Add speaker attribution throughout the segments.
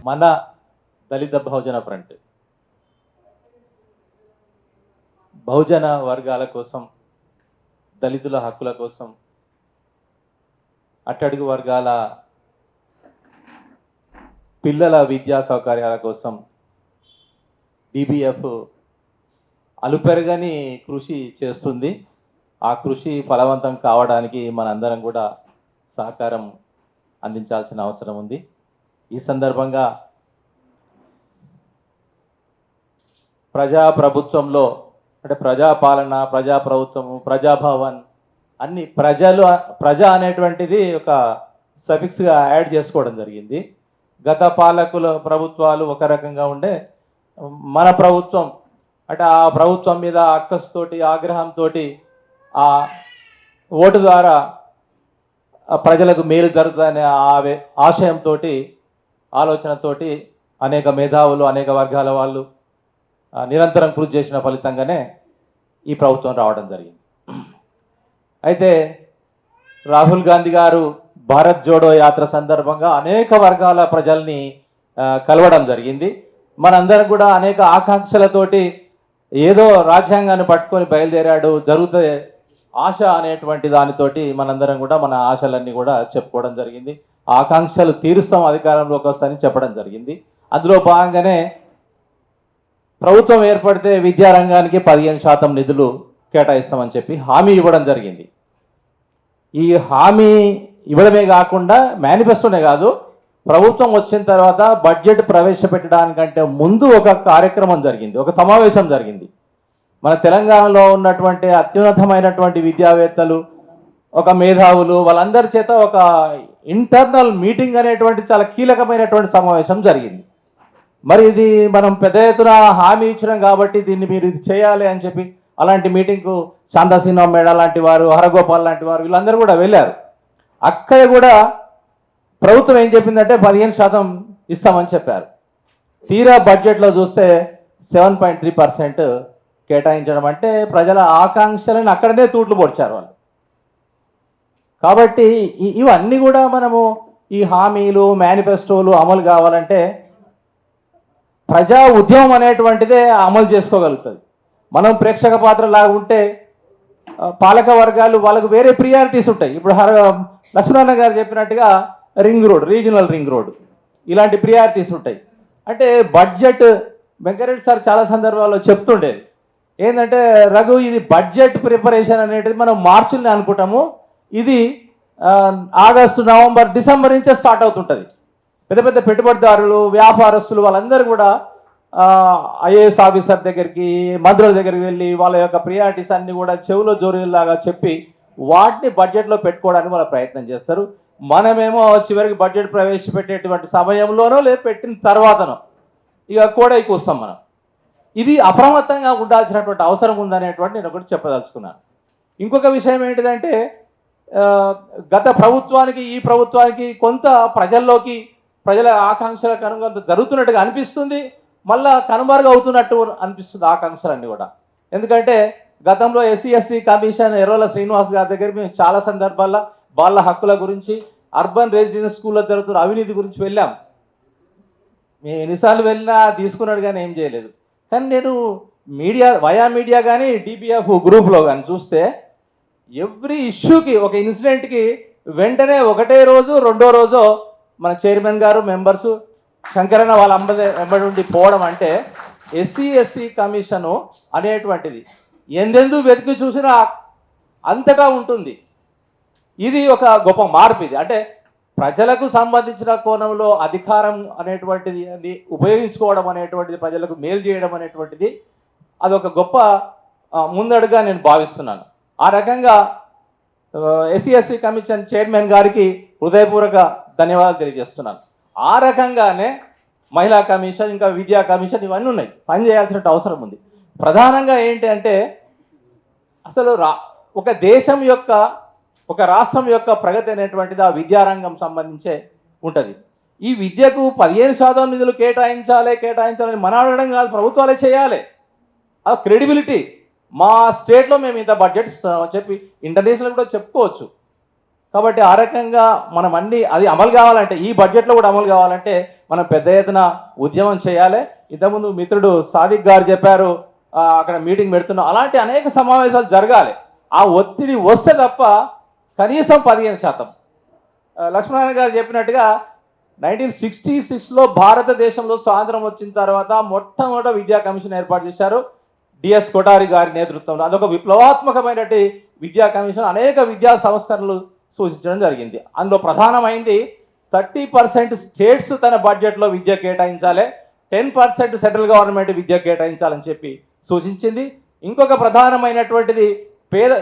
Speaker 1: మన దళిత బహుజన ఫ్రంట్ బహుజన వర్గాల కోసం, దళితుల హక్కుల కోసం, అట్టడుగు వర్గాల పిల్లల విద్యా సౌకర్యాల కోసం DBF అలుపెరగని కృషి చేస్తుంది. ఆ కృషి ఫలవంతం కావడానికి మనందరం కూడా సహకారం అందించాల్సిన అవసరం ఉంది. ఈ సందర్భంగా ప్రజాప్రభుత్వంలో అంటే ప్రజాపాలన, ప్రజాప్రభుత్వము, ప్రజాభవన్ అన్ని ప్రజ అనేటువంటిది ఒక సఫిక్స్గా యాడ్ చేసుకోవడం జరిగింది. గత పాలకుల ప్రభుత్వాలు ఒక రకంగా ఉండే, మన ప్రభుత్వం అంటే ఆ ప్రభుత్వం మీద అక్కస్తోటి, ఆగ్రహంతో, ఆ ఓటు ద్వారా ప్రజలకు మేలు జరుగుతుందనే ఆశయంతో, ఆలోచనతోటి అనేక మేధావులు, అనేక వర్గాల వాళ్ళు నిరంతరం కృషి చేసిన ఫలితంగానే ఈ ప్రభుత్వం రావడం జరిగింది. అయితే రాహుల్ గాంధీ గారు భారత్ జోడో యాత్ర సందర్భంగా అనేక వర్గాల ప్రజల్ని కలవడం జరిగింది. మనందరం కూడా అనేక ఆకాంక్షలతోటి ఏదో రాజ్యాంగాన్ని పట్టుకొని బయలుదేరాడు, జరుగుతుంది ఆశ అనేటువంటి దానితోటి మనందరం కూడా మన ఆశలన్నీ కూడా చెప్పుకోవడం జరిగింది. ఆకాంక్షలు తీరుస్తాం అధికారంలోకి వస్తాయని చెప్పడం జరిగింది. అందులో భాగంగానే ప్రభుత్వం ఏర్పడితే విద్యారంగానికి 15% నిధులు కేటాయిస్తామని చెప్పి హామీ ఇవ్వడం జరిగింది. ఈ హామీ ఇవ్వడమే కాకుండా మేనిఫెస్టోనే కాదు, ప్రభుత్వం వచ్చిన తర్వాత బడ్జెట్ ప్రవేశపెట్టడానికంటే ముందు ఒక కార్యక్రమం జరిగింది, ఒక సమావేశం జరిగింది. మన తెలంగాణలో ఉన్నటువంటి అత్యున్నతమైనటువంటి విద్యావేత్తలు, ఒక మేధావులు, వాళ్ళందరి చేత ఒక ఇంటర్నల్ మీటింగ్ అనేటువంటి చాలా కీలకమైనటువంటి సమావేశం జరిగింది. మరి ఇది మనం పెద్ద ఎత్తున హామీ ఇచ్చినాం కాబట్టి దీన్ని మీరు ఇది చేయాలి అని చెప్పి అలాంటి మీటింగ్కు శాంతాసీనా మేడ లాంటి వారు, హరగోపాల్ లాంటి వారు వీళ్ళందరూ కూడా వెళ్ళారు. అక్కడ కూడా ప్రభుత్వం ఏం చెప్పిందంటే 15% ఇస్తామని చెప్పారు. తీరా బడ్జెట్లో చూస్తే 7.3% కేటాయించడం అంటే ప్రజల ఆకాంక్షలను అక్కడనే తూట్లు పొడిచారు వాళ్ళు. కాబట్టి ఇవన్నీ కూడా మనము ఈ హామీలు, మేనిఫెస్టోలు అమలు కావాలంటే ప్రజా ఉద్యమం అనేటువంటిదే అమలు చేసుకోగలుగుతుంది. మనం ప్రేక్షక పాత్ర లాగా ఉంటే పాలక వర్గాలు వాళ్ళకు వేరే ప్రియారిటీస్ ఉంటాయి. ఇప్పుడు లక్ష్మణ గారు చెప్పినట్టుగా ring road, regional ring road, ఇలాంటి ప్రియారిటీస్ ఉంటాయి. అంటే బడ్జెట్ వెంకరెడ్డి సార్ చాలా సందర్భాల్లో చెప్తుండేది ఏంటంటే, రఘు ఇది బడ్జెట్ ప్రిపరేషన్ అనేది మనం మార్చిని అనుకుంటాము, ఇది ఆగస్టు, నవంబర్, డిసెంబర్ నుంచే స్టార్ట్ అవుతుంటుంది. పెద్ద పెద్ద పెట్టుబడిదారులు, వ్యాపారస్తులు వాళ్ళందరూ కూడా IAS ఆఫీసర్ దగ్గరికి, మంత్రుల దగ్గరికి వెళ్ళి వాళ్ళ యొక్క ప్రియారిటీస్ అన్ని కూడా చెవులో జోరీలాగా చెప్పి వాటిని బడ్జెట్లో పెట్టుకోవడానికి వాళ్ళ ప్రయత్నం చేస్తారు. మనమేమో చివరికి బడ్జెట్ ప్రవేశపెట్టేటువంటి సమయంలోనో లేదు పెట్టిన తర్వాతనో ఇక కూడా కూస్తాం మనం. ఇది అప్రమత్తంగా ఉండాల్సినటువంటి అవసరం ఉందనేటువంటి నేను ఒకటి చెప్పదలుచుకున్నాను. ఇంకొక విషయం ఏంటిదంటే, గత ప్రభుత్వానికి ఈ ప్రభుత్వానికి కొంత ప్రజల ఆకాంక్షలకు అనుగుణంగా జరుగుతున్నట్టుగా అనిపిస్తుంది, మళ్ళా కనుమరుగు అవుతున్నట్టు అనిపిస్తుంది ఆకాంక్షలన్నీ కూడా. ఎందుకంటే గతంలో SC/ST కమిషన్ ఎర్రల శ్రీనివాస్ గారి దగ్గర మేము చాలా సందర్భాల్లో బాల హక్కుల గురించి, అర్బన్ రెసిడెన్స్ స్కూల్లో జరుగుతున్న అవినీతి గురించి వెళ్ళాం. మేము ఎన్నిసార్లు వెళ్ళినా తీసుకున్నాడు కానీ ఏం చేయలేదు. కానీ నేను మీడియా కానీ DBF గ్రూప్లో కానీ చూస్తే ఎవ్రీ ఇష్యూకి, ఒక ఇన్సిడెంట్కి వెంటనే ఒకటే రోజు, రెండో రోజు మన చైర్మన్ గారు, మెంబర్సు, శంకరన్న వాళ్ళ వెంబడి ఉండి పోవడం అంటే SC/ST కమిషను అనేటువంటిది ఎందెందుకు వెతికి చూసినా అంతటా ఉంటుంది. ఇది ఒక గొప్ప మార్పు. ఇది అంటే ప్రజలకు సంబంధించిన కోణంలో అధికారం అనేటువంటిది ఉపయోగించుకోవడం అనేటువంటిది, ప్రజలకు మేలు చేయడం అనేటువంటిది అదొక గొప్ప ముందడుగా నేను భావిస్తున్నాను. ఆ రకంగా SC/ST కమిషన్ చైర్మన్ గారికి హృదయపూర్వక ధన్యవాదాలు తెలియజేస్తున్నాను. ఆ రకంగానే మహిళా కమిషన్, ఇంకా విద్యా కమిషన్ ఇవన్నీ ఉన్నాయి, పనిచేయాల్సిన అవసరం ఉంది. ప్రధానంగా ఏంటి అంటే, అసలు ఒక దేశం యొక్క, ఒక రాష్ట్రం యొక్క ప్రగతి అనేటువంటిది ఆ విద్యారంగం సంబంధించే ఉంటుంది. ఈ విద్యకు 15% నిధులు కేటాయించాలని మన అడగడం కాదు, ప్రభుత్వాలే చేయాలి. ఆ క్రెడిబిలిటీ, మా స్టేట్లో మేము ఇంత బడ్జెట్ ఇస్తున్నామని చెప్పి ఇంటర్నేషనల్ కూడా చెప్పుకోవచ్చు. కాబట్టి ఆ రకంగా మనం అది అమలు కావాలంటే, ఈ బడ్జెట్లో కూడా అమలు కావాలంటే మనం పెద్ద ఎత్తున ఉద్యమం చేయాలి. ఇంతకుముందు మిత్రుడు సాదిక్ గారు చెప్పారు, అక్కడ మీటింగ్ పెడుతున్నాం, అలాంటి అనేక సమావేశాలు జరగాలి. ఆ ఒత్తిడి వస్తే తప్ప కనీసం 15%. లక్ష్మణారాయణ గారు చెప్పినట్టుగా 1966లో భారతదేశంలో స్వాతంత్రం వచ్చిన తర్వాత మొట్టమొదట విద్యా కమిషన్ ఏర్పాటు చేశారు డిఎస్ కొఠారి గారి నేతృత్వంలో. అదొక విప్లవాత్మకమైనటువంటి విద్యా కమిషన్, అనేక విద్యా సంస్కరణలు సూచించడం జరిగింది. అందులో ప్రధానమైంది 30% స్టేట్స్ తన బడ్జెట్లో విద్య కేటాయించాలి, 10% సెంట్రల్ గవర్నమెంట్ విద్య కేటాయించాలని చెప్పి సూచించింది. ఇంకొక ప్రధానమైనటువంటిది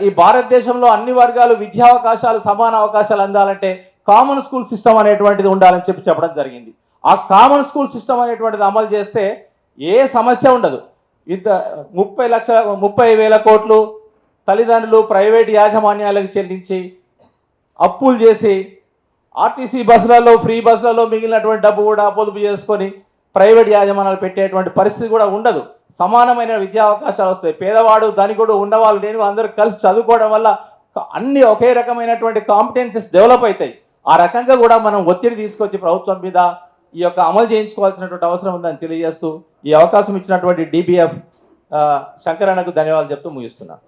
Speaker 1: ఈ భారతదేశంలో అన్ని వర్గాలు విద్యా అవకాశాలు, సమాన అవకాశాలు అందాలంటే కామన్ స్కూల్ సిస్టమ్ అనేటువంటిది ఉండాలని చెప్పడం జరిగింది. ఆ కామన్ స్కూల్ సిస్టమ్ అనేటువంటిది అమలు చేస్తే ఏ సమస్య ఉండదు. 30,000 కోట్లు తల్లిదండ్రులు ప్రైవేట్ యాజమాన్యాలకు చెల్లించి అప్పులు చేసి ఆర్టీసీ బస్సులలో, ఫ్రీ బస్సులలో మిగిలినటువంటి డబ్బు కూడా పొదుపు చేసుకొని ప్రైవేట్ యాజమాన్యాలు పెట్టేటువంటి పరిస్థితి కూడా ఉండదు. సమానమైన విద్యా అవకాశాలు వస్తాయి. పేదవాడు ధనికుడు ఉన్నవాళ్ళు నేను అందరూ కలిసి చదువుకోవడం వల్ల అన్ని ఒకే రకమైనటువంటి కాంపిటెన్సెస్ డెవలప్ అవుతాయి. ఆ రకంగా కూడా మనం ఒత్తిడి తీసుకొచ్చి ప్రభుత్వం మీద ఈ యొక్క అమలు చేయించుకోవాల్సినటువంటి అవసరం ఉందని తెలియజేస్తూ ఈ అవకాశం ఇచ్చినటువంటి డిబిఎఫ్ శంకరన్నకు ధన్యవాదాలు చెప్తూ ముగిస్తున్నాను.